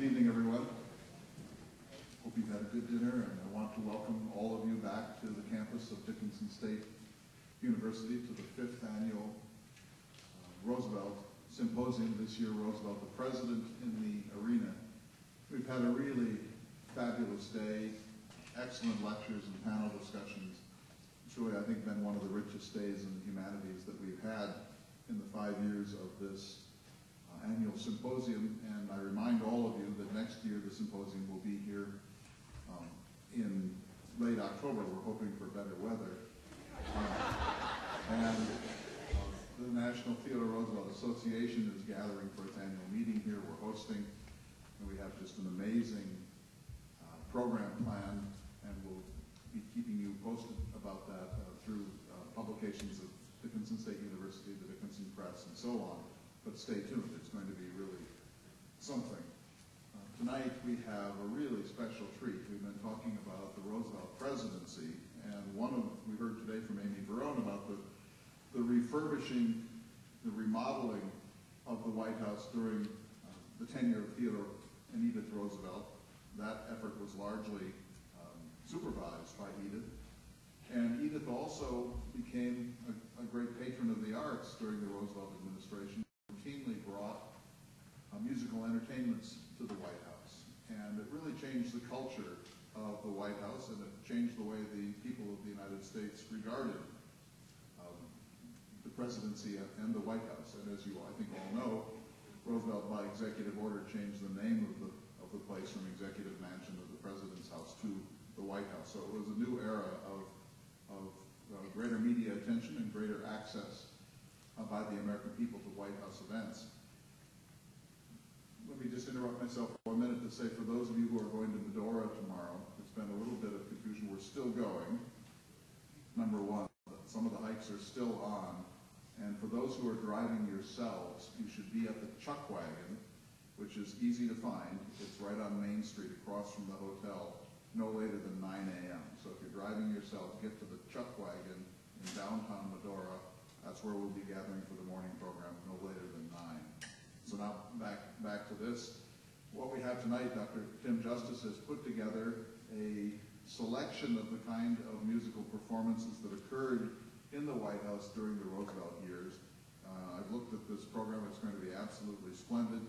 evening, everyone. Hope you've had a good dinner, and I want to welcome all of you back to the campus of Dickinson State University to the 5th annual Roosevelt Symposium. This year, Roosevelt, the president in the arena. We've had a really fabulous day, excellent lectures and panel discussions. It's really, I think, been one of the richest days in the humanities that we've had in the 5 years of this annual symposium, and I remind all of you that next year the symposium will be here in late October. We're hoping for better weather. The National Theodore Roosevelt Association is gathering for its annual meeting here. We're hosting, and we have just an amazing program planned, and we'll be keeping you posted about that through publications of Dickinson State University, the Dickinson Press, and so on. But stay tuned, it's going to be really something. Tonight we have a really special treat. We've been talking about the Roosevelt presidency, and we heard today from Amy Barone about the refurbishing, the remodeling of the White House during the tenure of Theodore and Edith Roosevelt. That effort was largely supervised by Edith. And Edith also became a great patron of the arts during the Roosevelt administration. Routinely brought musical entertainments to the White House. And it really changed the culture of the White House, and it changed the way the people of the United States regarded the presidency and the White House. And as you, I think, all know, Roosevelt, by executive order, changed the name of the place from Executive Mansion of the President's House to the White House. So it was a new era of greater media attention and greater access by the American people to White House events. Let me just interrupt myself for a minute to say, for those of you who are going to Medora tomorrow, there's been a little bit of confusion. We're still going. Number one, some of the hikes are still on. And for those who are driving yourselves, you should be at the Chuck Wagon, which is easy to find. It's right on Main Street across from the hotel, no later than 9 a.m. So if you're driving yourself, get to the Chuck Wagon in downtown Medora. That's where we'll be gathering for the morning program, no later than 9. So now back to this. What we have tonight, Dr. Tim Justus has put together a selection of the kind of musical performances that occurred in the White House during the Roosevelt years. I've looked at this program. It's going to be absolutely splendid.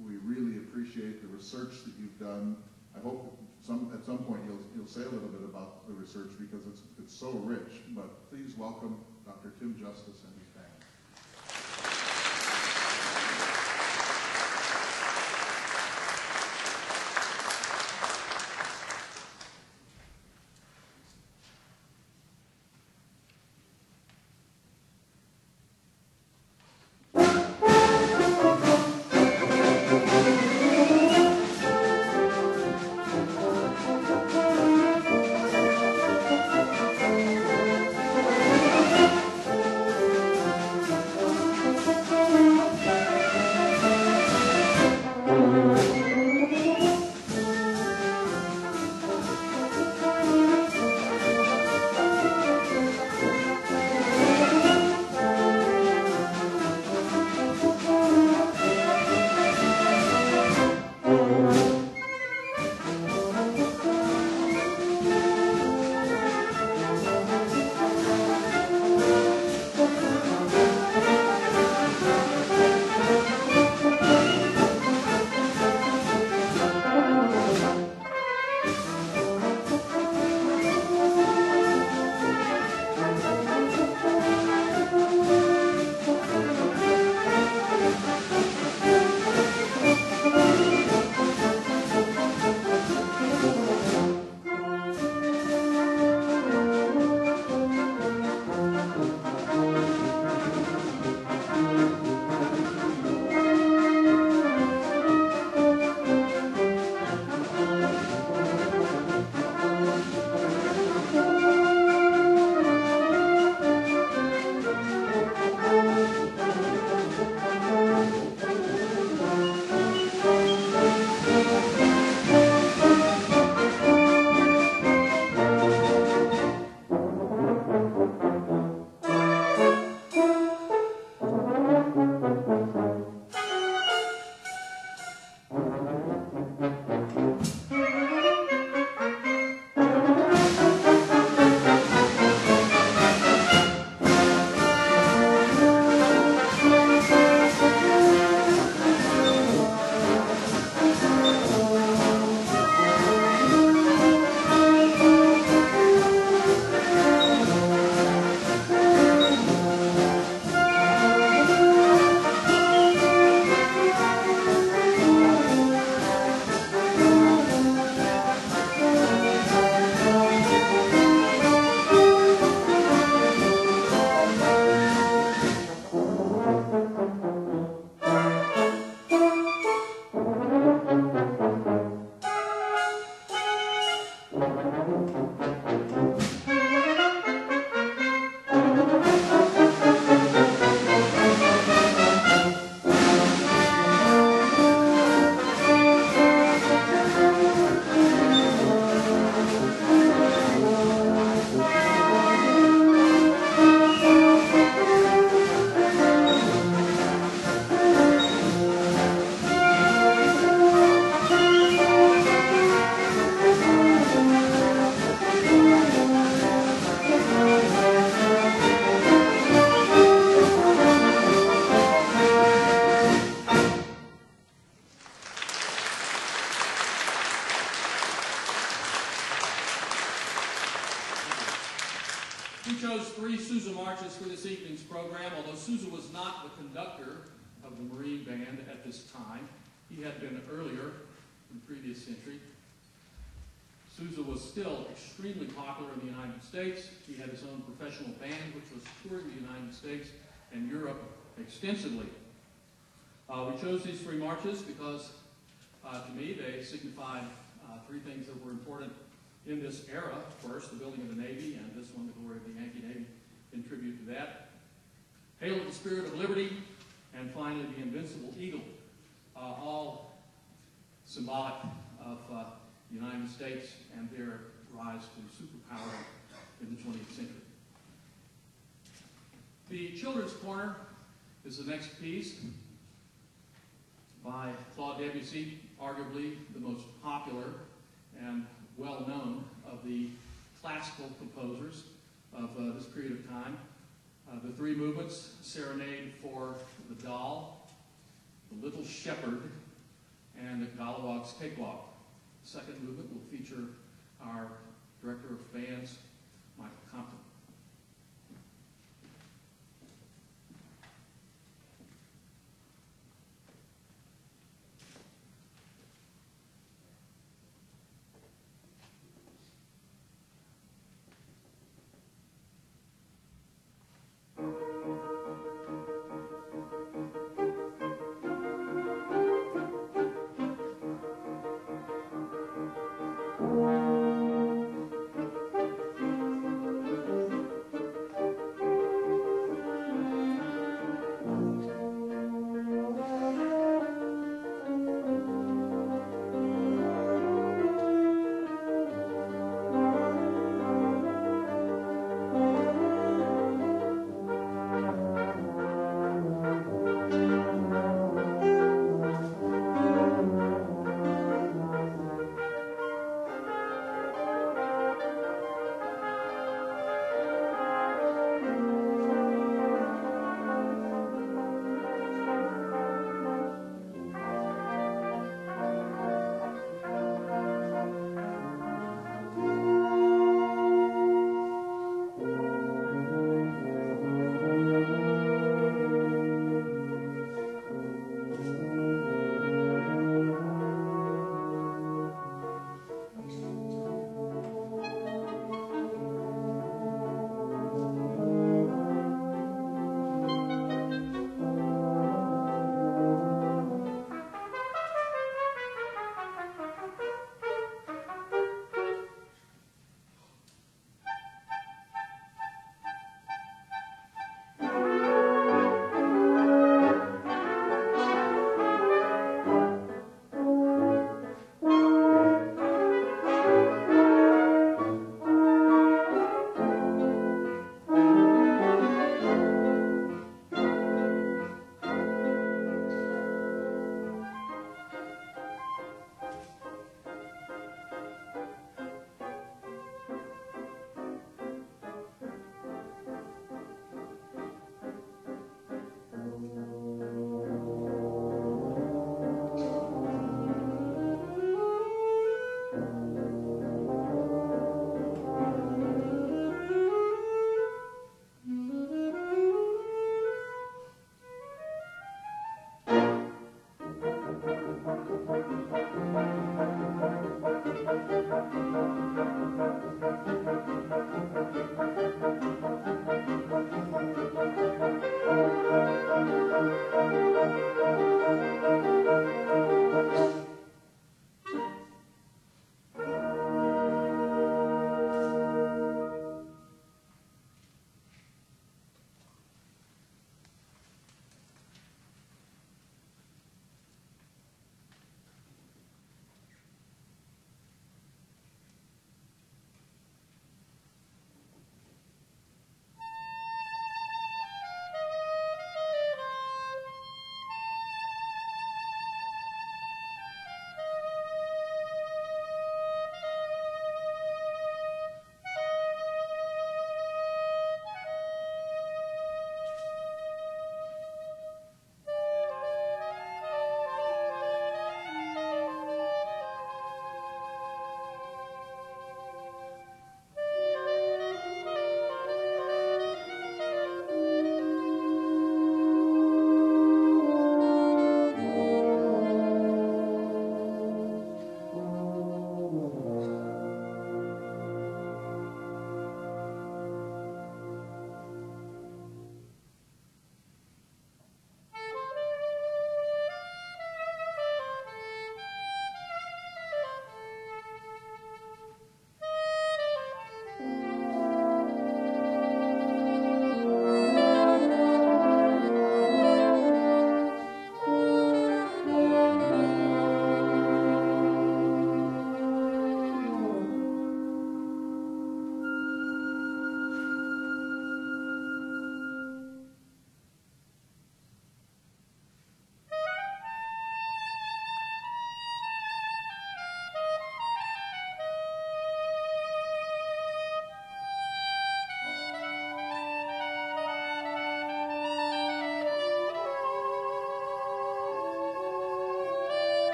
We really appreciate the research that you've done. I hope at some point you'll say a little bit about the research, because it's so rich. But please welcome Dr. Tim Justus and his band. marches for this evening's program. Although Sousa was not the conductor of the Marine Band at this time, he had been earlier in the previous century. Sousa was still extremely popular in the United States. He had his own professional band, which was touring the United States and Europe extensively. We chose these three marches because, to me, they signified three things that were important in this era. First, the building of the Navy, and this one, the glory of the Yankee Navy, in tribute to that. Hail to the Spirit of Liberty, and finally, the Invincible Eagle, all symbolic of the United States and their rise to superpower in the 20th century. The Children's Corner is the next piece by Claude Debussy, arguably the most popular and well-known of the classical composers of this period of time. The three movements: Serenade for the Doll, The Little Shepherd, and the Golliwogg's Cakewalk. The second movement will feature our director of bands, Michael Compton.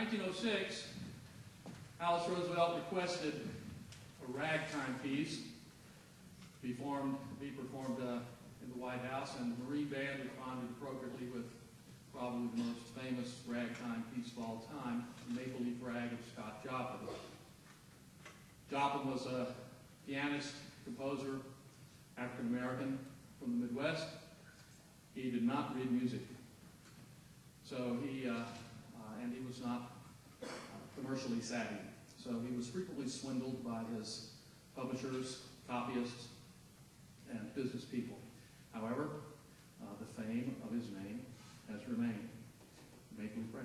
1906, Alice Roosevelt requested a ragtime piece be performed in the White House, and the Marine Band responded appropriately with probably the most famous ragtime piece of all time, the Maple Leaf Rag of Scott Joplin. Joplin was a pianist, composer, African-American from the Midwest. He did not read music. So and he was not commercially savvy. So he was frequently swindled by his publishers, copyists, and business people. However, the fame of his name has remained. Make me pray.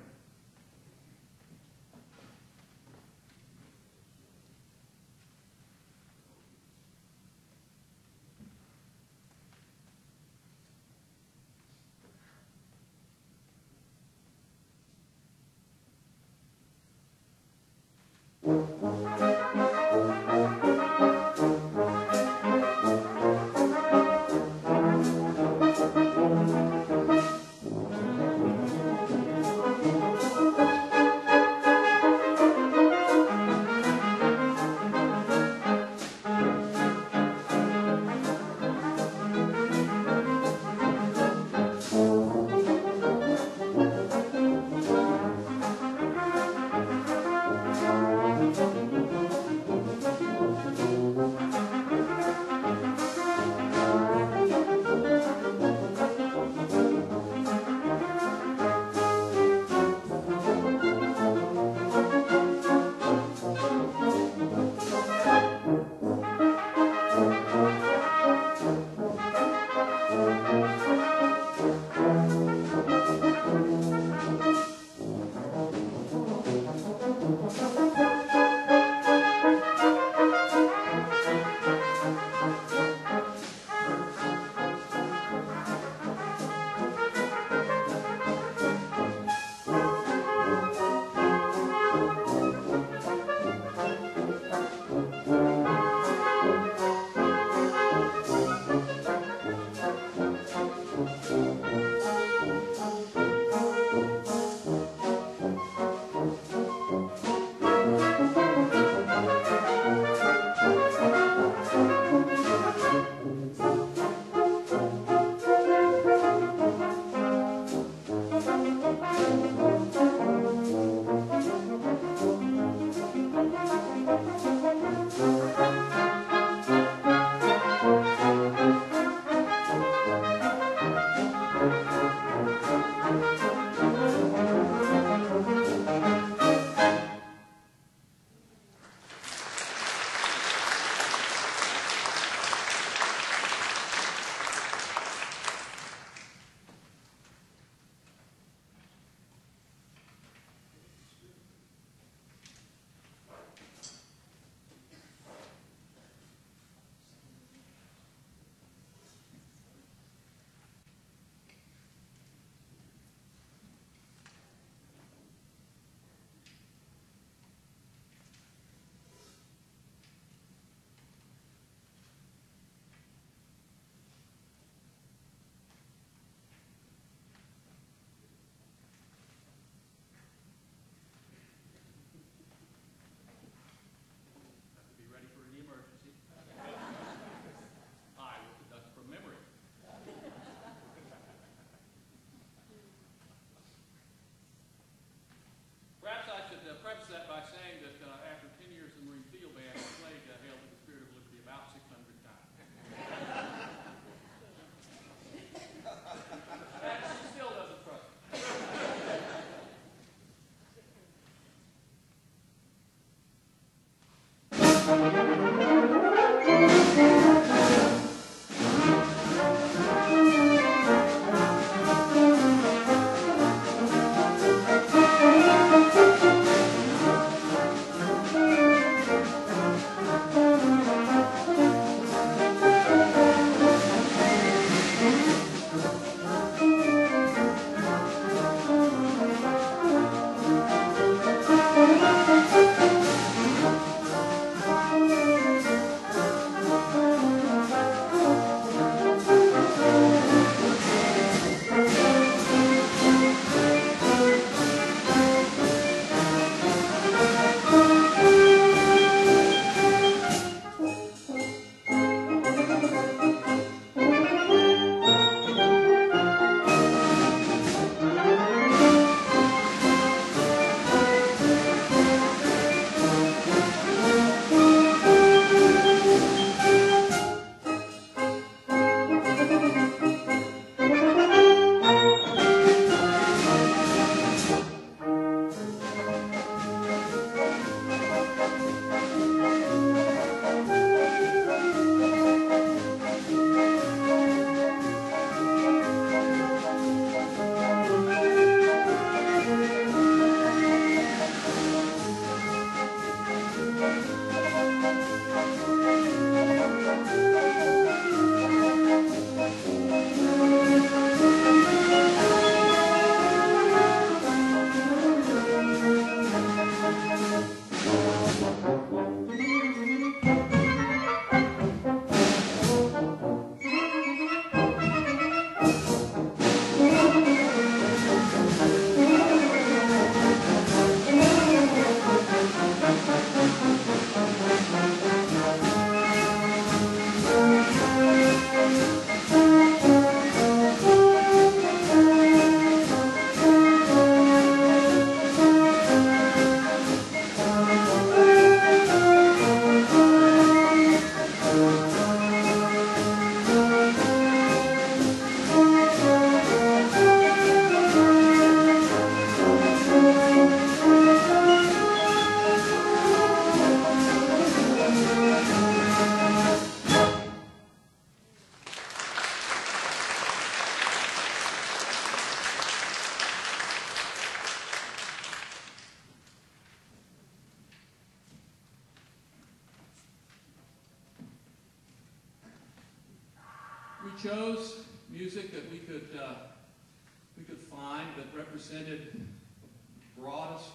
chose music that we could find that represented the broadest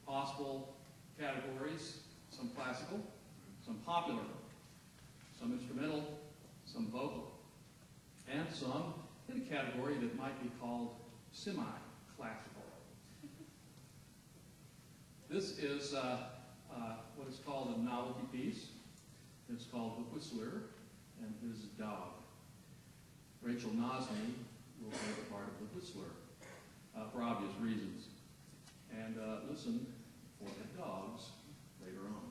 possible categories, some classical, some popular, some instrumental, some vocal, and some in a category that might be called semi-classical. This is what is called a novelty piece. It's called The Whistler and His Dog. Rachel Nosney will play the part of the Whistler for obvious reasons. And listen for the dogs later on.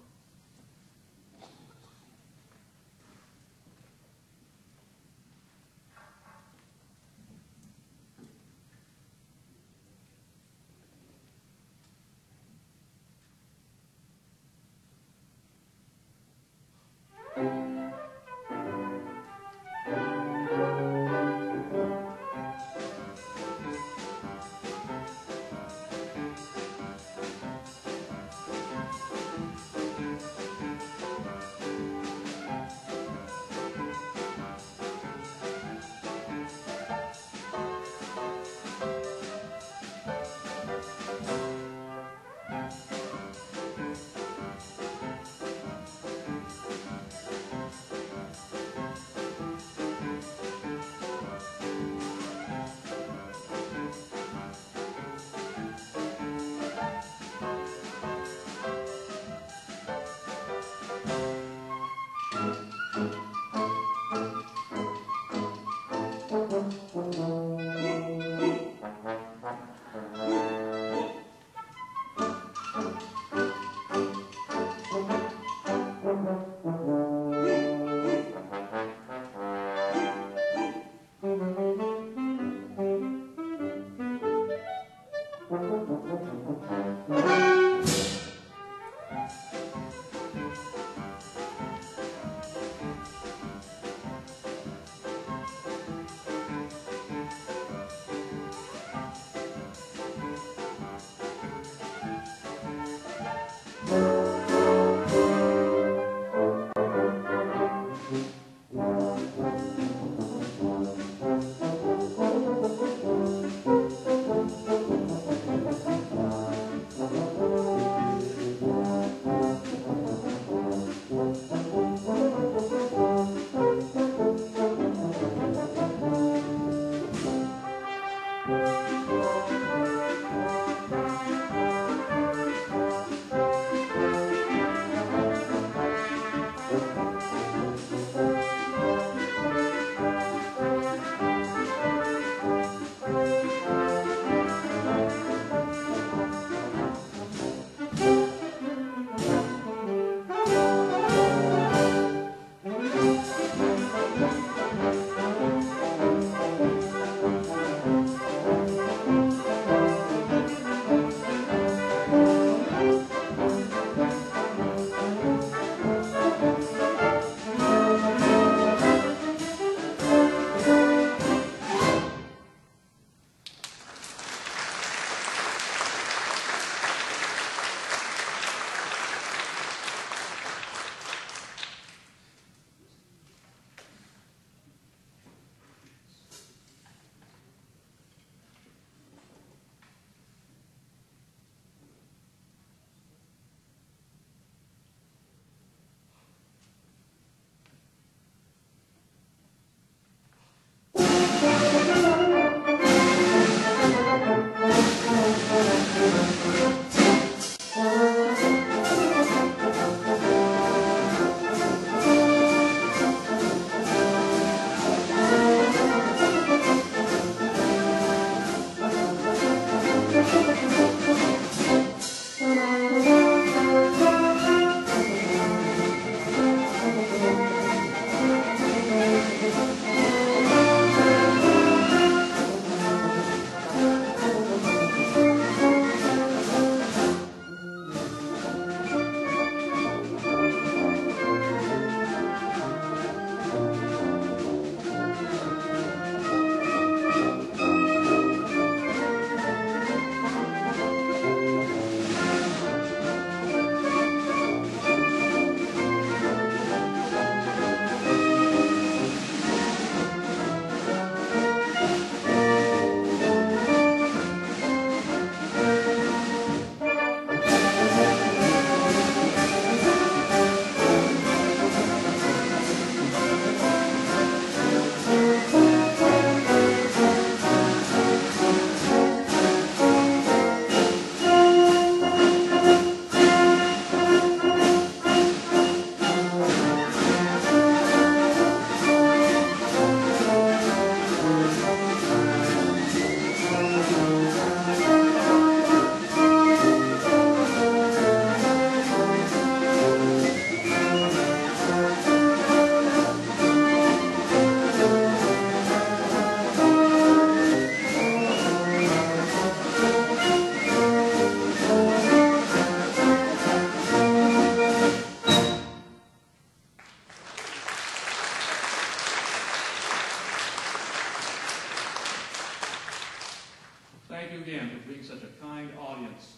thank you again for being such a kind audience.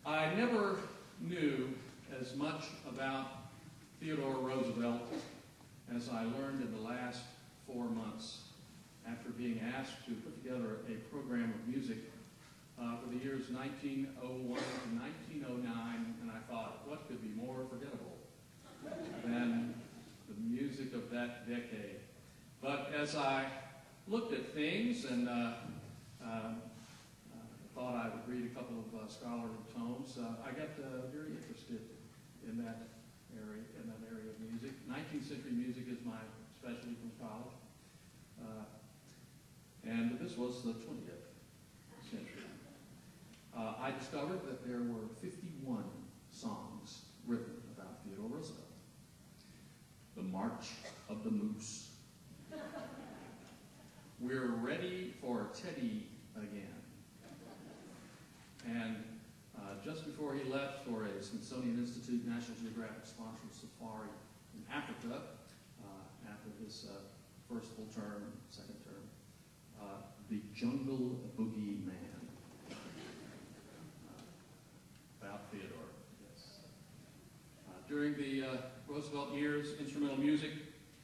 I never knew as much about Theodore Roosevelt as I learned in the last 4 months after being asked to put together a program of music for the years 1901 to 1909, and I thought, what could be more forgettable than the music of that decade? But as I looked at things and thought I would read a couple of scholarly tomes, I got very interested in that area of music. 19th century music is my specialty from college, and this was the 20th century. I discovered that there were 51 songs written about Theodore Roosevelt. The March of the Moose. We're ready for Teddy again. And just before he left for a Smithsonian Institute National Geographic sponsored safari in Africa, after his first full term, second term, the Jungle Boogie Man. About Theodore, yes. During the Roosevelt years, instrumental music,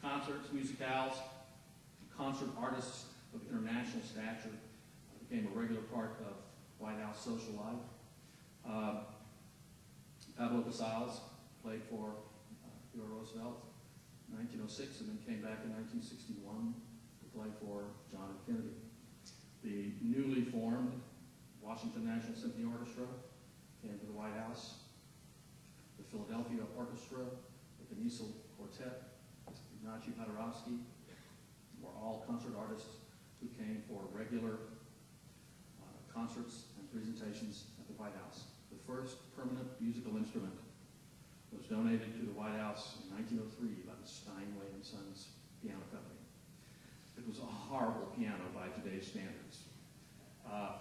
concerts, musicales, concert artists of international stature became a regular part of White House social life. Pablo Casals played for Theodore Roosevelt in 1906 and then came back in 1961 to play for John F. Kennedy. The newly formed Washington National Symphony Orchestra came to the White House. The Philadelphia Orchestra, the Denisel Quartet, Ignacy Paderewski were all concert artists who came for regular concerts and presentations at the White House. The first permanent musical instrument was donated to the White House in 1903 by the Steinway & Sons Piano Company. It was a horrible piano by today's standards.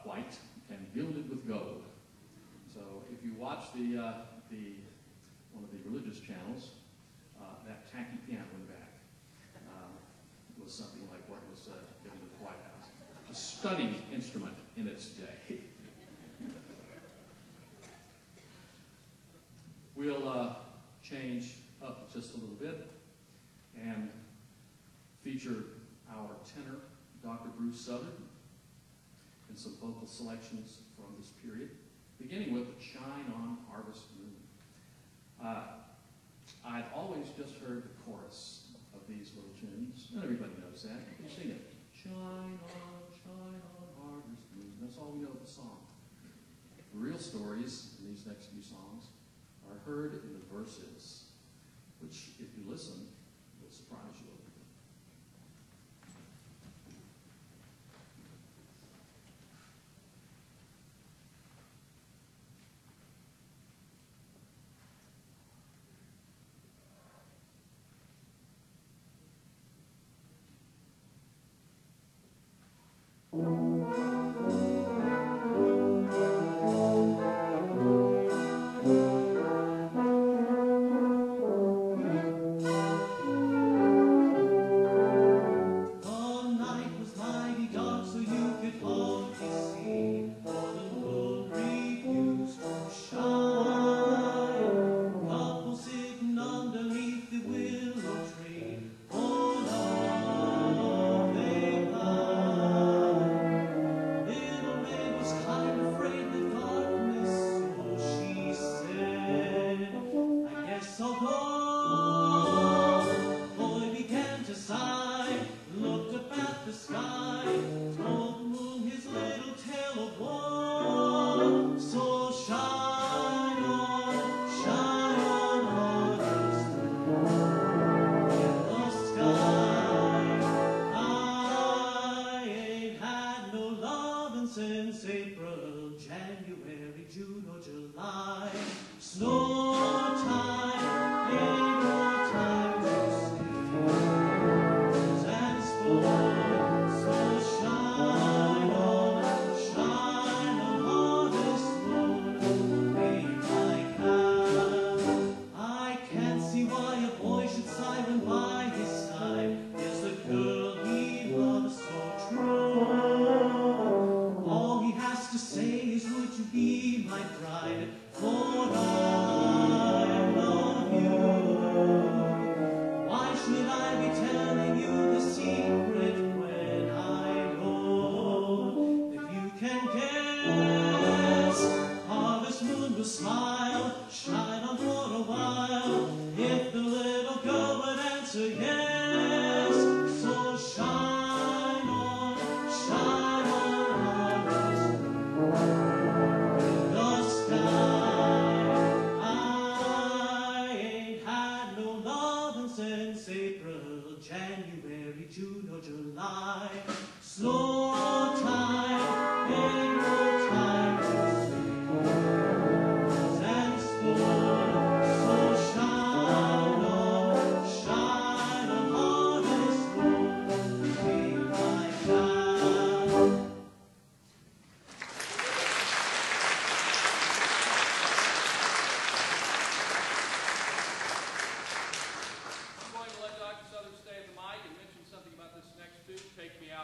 White and gilded with gold. So if you watch one of the religious channels, that tacky piano in the back was something like what was given to the White House. A stunning instrument in its day. We'll change up just a little bit and feature our tenor, Dr. Bruce Southern, and some vocal selections from this period, beginning with Shine On Harvest Moon. I've always just heard the chorus of these little tunes, and everybody knows that. You can sing it. Shine on, harvest moon. That's all we know of the song. The real stories in these next few songs are heard in the verses, which, if you listen, will surprise you a little bit. Boy began to sigh, looked up at the sky.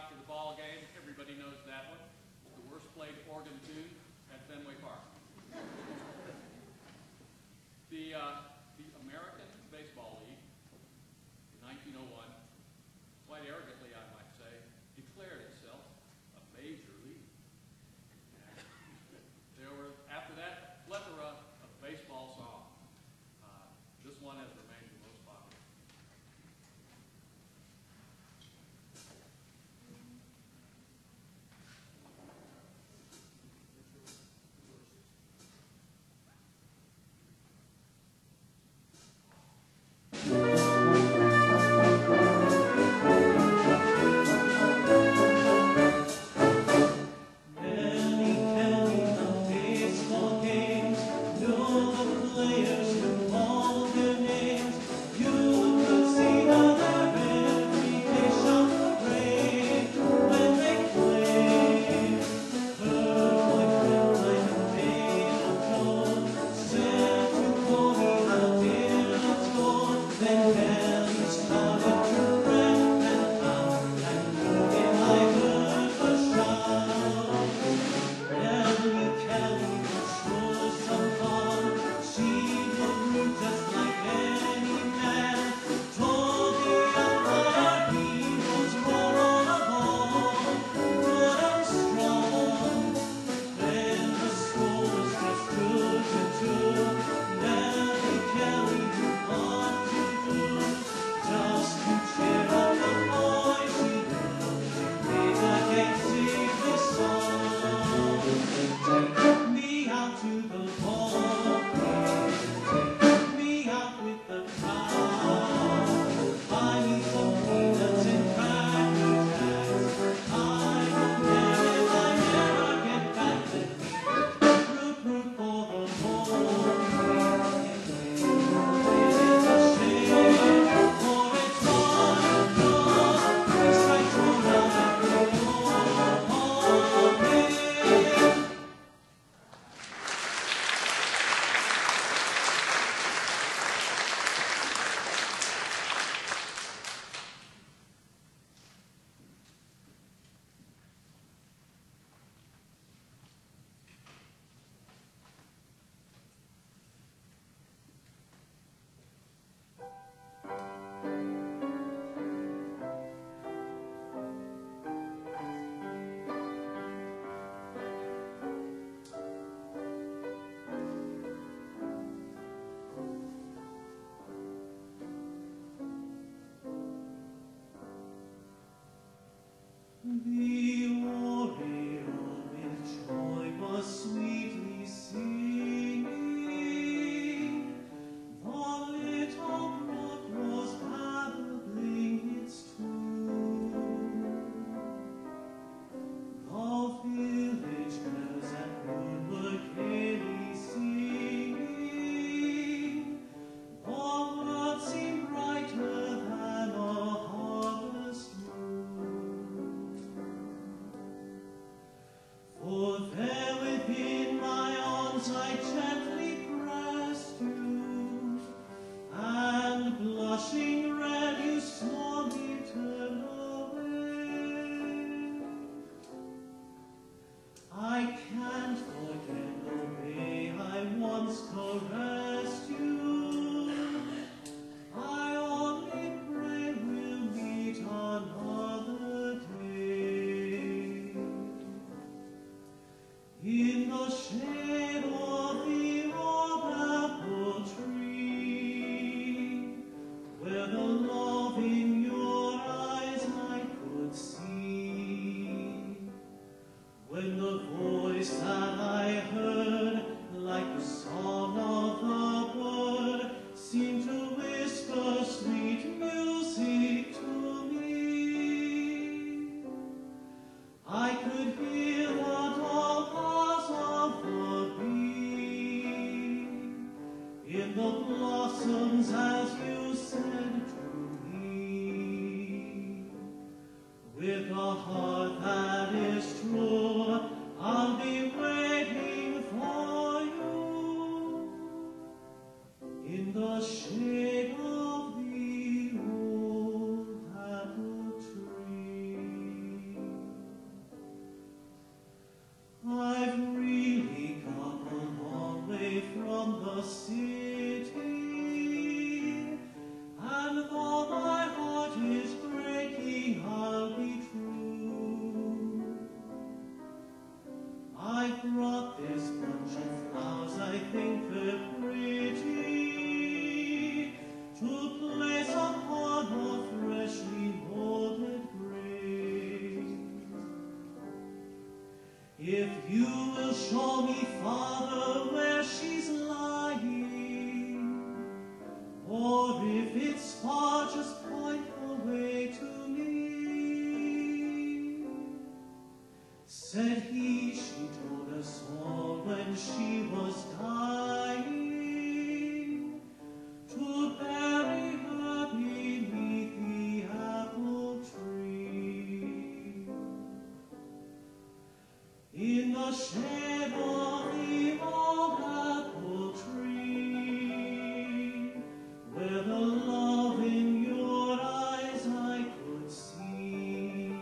after the ball game. Everybody knows that one. It's the worst played organ tune at Fenway Park. The American Baseball League, in 1901, quite arrogantly I might say, declared itself a major league. There were, after that, a plethora of baseball songs. This one has remained the most popular. Shade of the old apple tree. If you will show me, Father, where she's lying, or if it's far, just point the way to me. Said he, she told us all when she was dying, to bury her beneath the apple tree. In the shade of the old apple tree, where the love in your eyes I could see,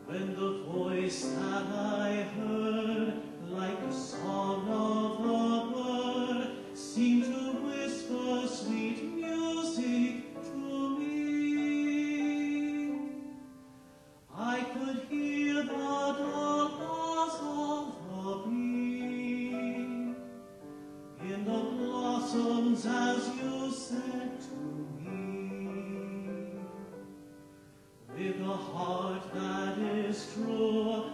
when the voice that I heard, like a song of a bird, seemed to whisper sweet music to me, I could hear the dull buzz of the bee in the blossoms as you said to me. With a heart that is true,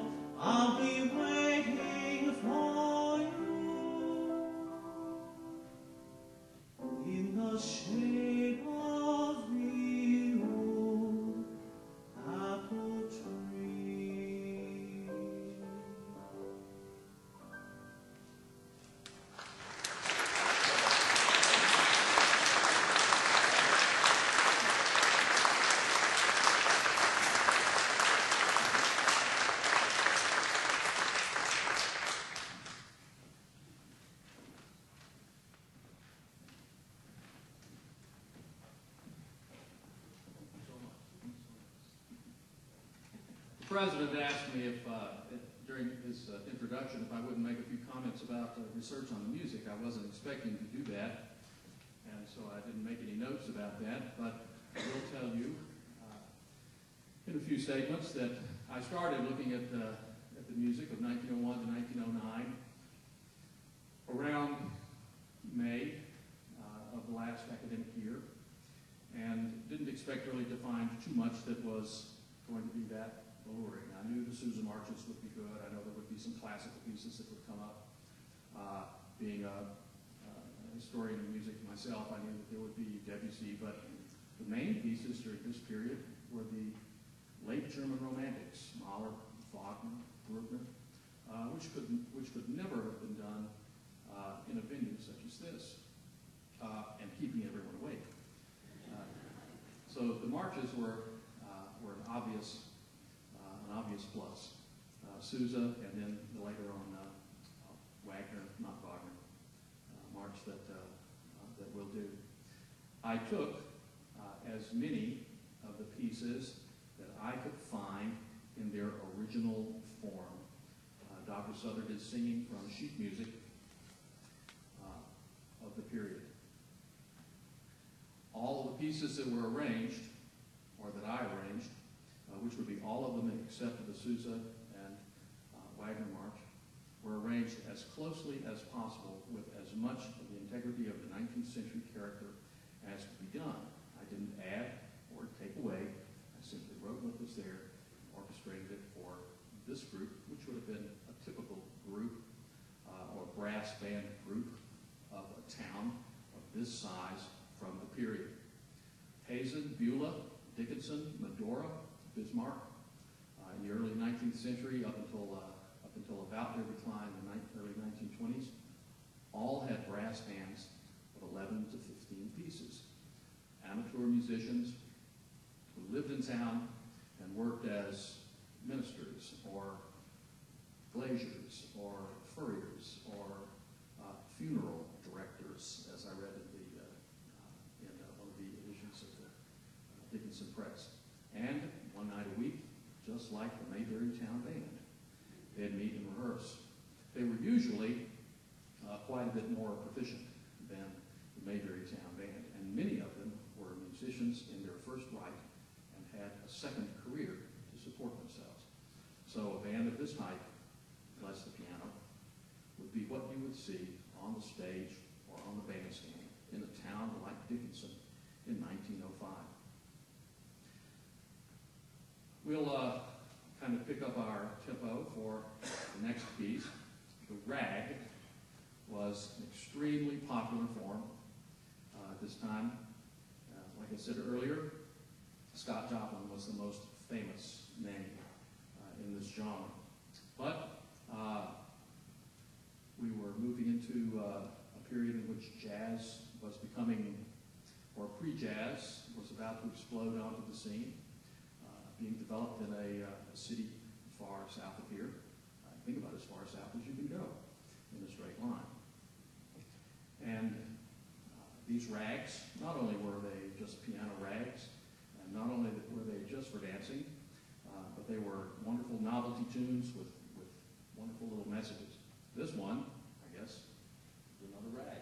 I'll be waiting for you in the shade of the old apple tree. The President asked me if, during his introduction, if I wouldn't make a few comments about research on the music. I wasn't expecting to do that, and so I didn't make any notes about that, but I will tell you in a few statements that I started looking at the music of 1901 to 1909 around May of the last academic year, and didn't expect really to find too much that was going to be that alluring. I knew the Sousa marches would be good. I know there would be some classical pieces that would come up. Being a historian of music myself, I knew that there would be Debussy, but the main pieces during this period were the late German romantics, Mahler, Wagner, Bruckner, which could never have been done in a venue such as this, and keeping everyone awake. So the marches were an obvious plus. Sousa, and then later on Wagner, not Wagner, march that we'll do. I took as many of the pieces that I could find in their original form. Dr. Southard is singing from sheet music of the period. All of the pieces that were arranged, or that I arranged, which would be all of them except for the Sousa and Wagner March, were arranged as closely as possible with as much of the integrity of the 19th century character as could be done. I didn't add or take away. I simply wrote what was there, orchestrated it for this group, which would have been a typical group or brass band group of a town of this size from the period. Hazen, Beulah, Dickinson, Medora, Bismarck, in the early 19th century up until about their decline in the early 1920s, all had brass bands of 11 to 15 pieces. Amateur musicians who lived in town and worked as ministers or glaziers or furriers or funeral directors, as I read in one of the editions of the Dickinson Press. And one night a week, just like the Mayberry Town Band, they'd meet and rehearse. They were usually quite a bit more proficient than the Mayberry Town Band, and many of them were musicians in their first right and had a second career to support themselves. So a band of this type, plus the piano, would be what you would see on the stage or on the bandstand in a town like Dickinson in 1905. We'll kind kind of pick up our tempo for the next piece. The rag was an extremely popular form at this time. Like I said earlier, Scott Joplin was the most famous name in this genre. But we were moving into a period in which jazz was becoming, or pre-jazz was about to explode onto the scene, being developed in a city far south of here. Think about as far south as you can go in a straight line. And these rags, not only were they just piano rags, and not only were they just for dancing, but they were wonderful novelty tunes with wonderful little messages. This one, I guess, is another rag.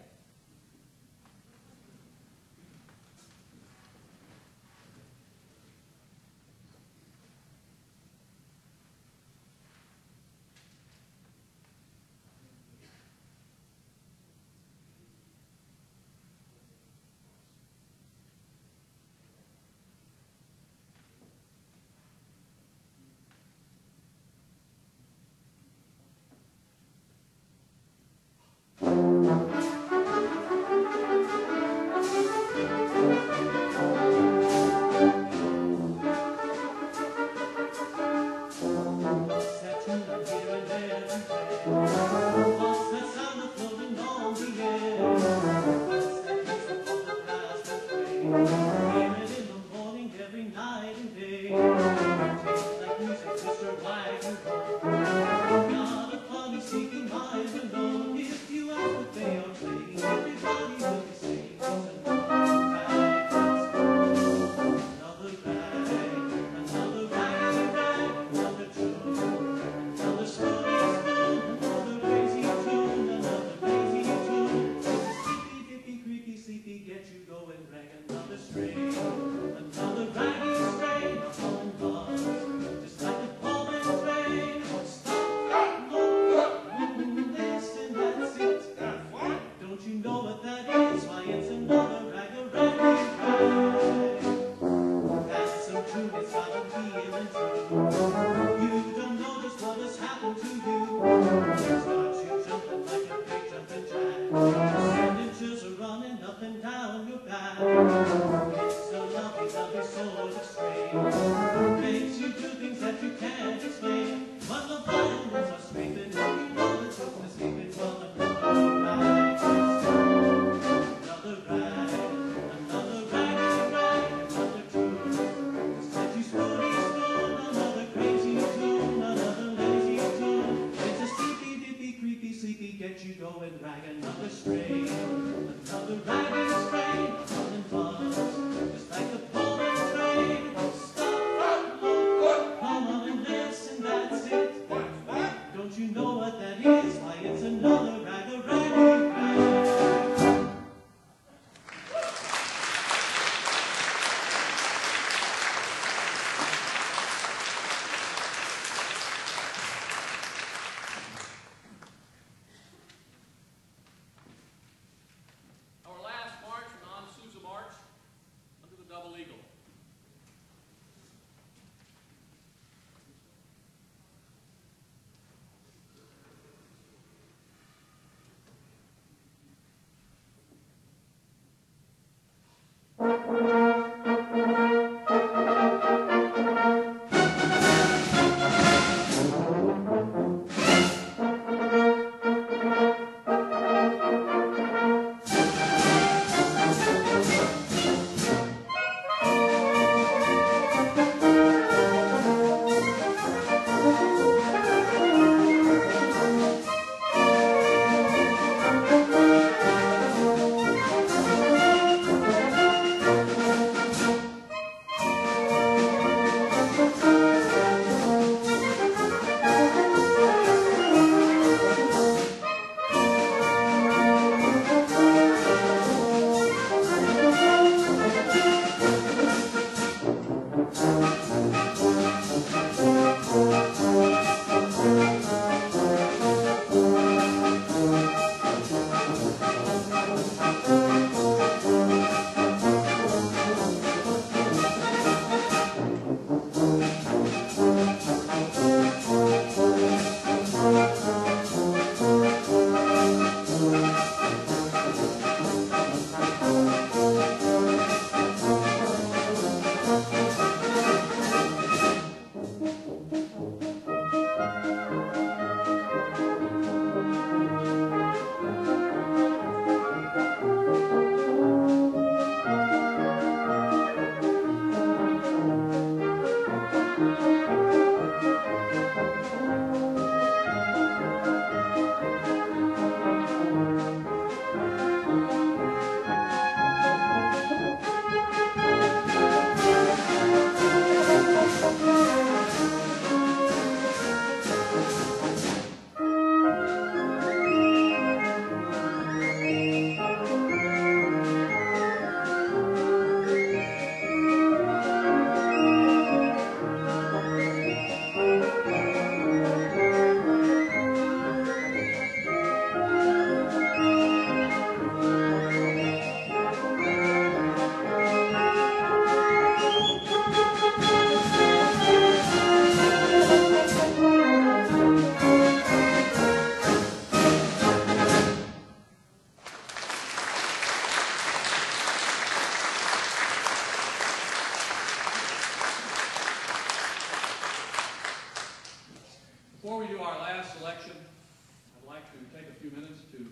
Before we do our last selection, I'd like to take a few minutes to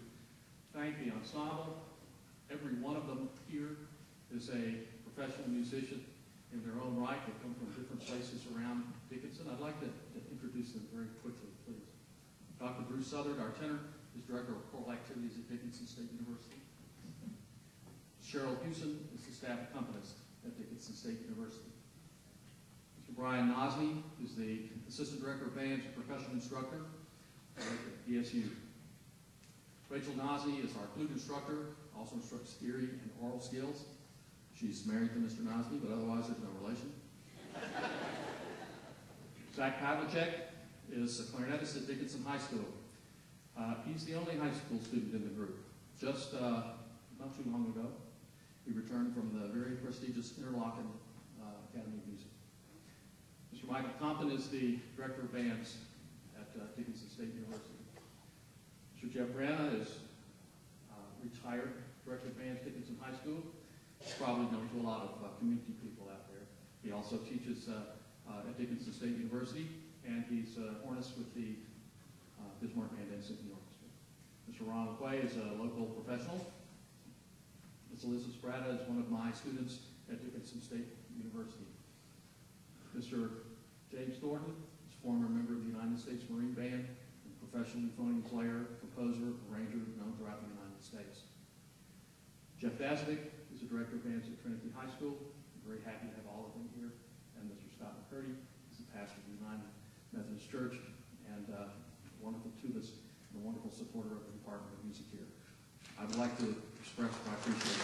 thank the ensemble. Every one of them here is a professional musician in their own right. They come from different places around Dickinson. I'd like to introduce them very quickly, please. Dr. Bruce Southard, our tenor, is Director of Choral Activities at Dickinson State University. Cheryl Hewson is the staff accompanist at Dickinson State University. Mr. Brian Nosney is the Assistant Director of Bands and Percussion Instructor at ESU. Rachel Nosney is our flute instructor, also instructs theory and oral skills. She's married to Mr. Nosney, but otherwise there's no relation. Zach Pavlicek is a clarinetist at Dickinson High School. He's the only high school student in the group. Just not too long ago, he returned from the very prestigious Interlochen Academy of Music. Mr. Michael Compton is the Director of Bands at Dickinson State University. Mr. Jeff Branna is retired Director of Bands at Dickinson High School. He's probably known to a lot of community people out there. He also teaches at Dickinson State University, and he's hornist with the Bismarck Band and Symphony Orchestra. Mr. Ron McQuay is a local professional. Ms. Elizabeth Sprata is one of my students at Dickinson State University. Mr. James Thornton is a former member of the United States Marine Band, and professional euphonium player, composer, arranger known throughout the United States. Jeff Dasvik is a Director of Bands at Trinity High School. I'm very happy to have all of them here. And Mr. Scott McCurdy is the pastor of the United Methodist Church and a wonderful tubist and a wonderful supporter of the Department of Music here. I would like to express my appreciation.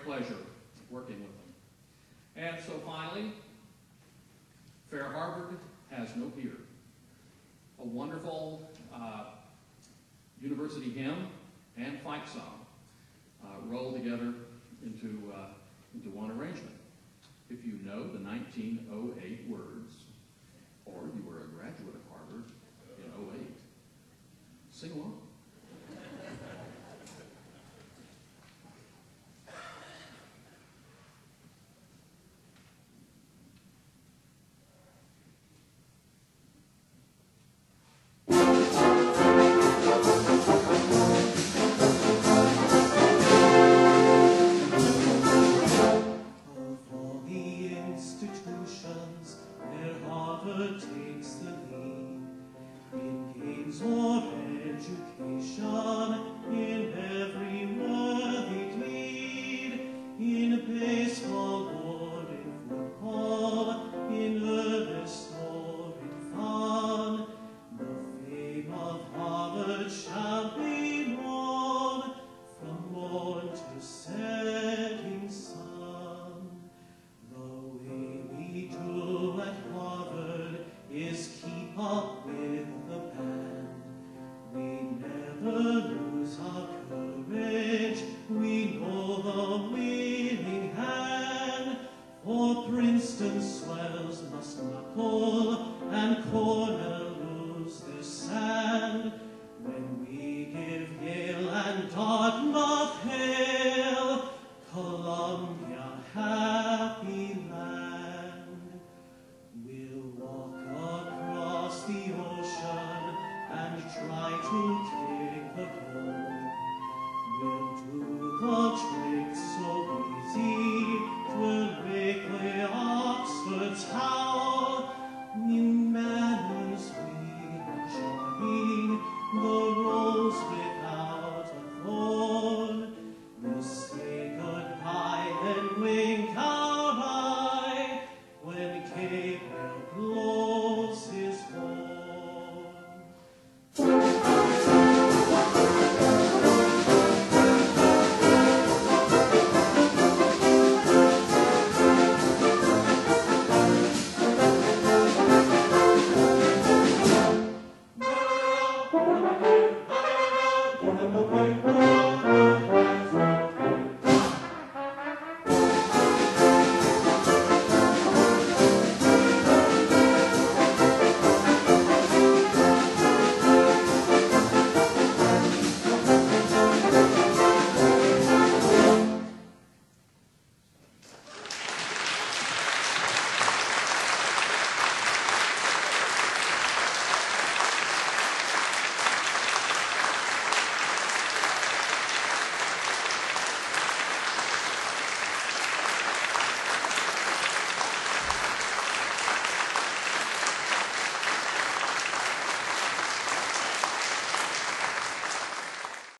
Pleasure working with them. And so finally, Fair Harvard has no peer. A wonderful university hymn and fight song rolled together into one arrangement. If you know the 1908 words, or you were a graduate of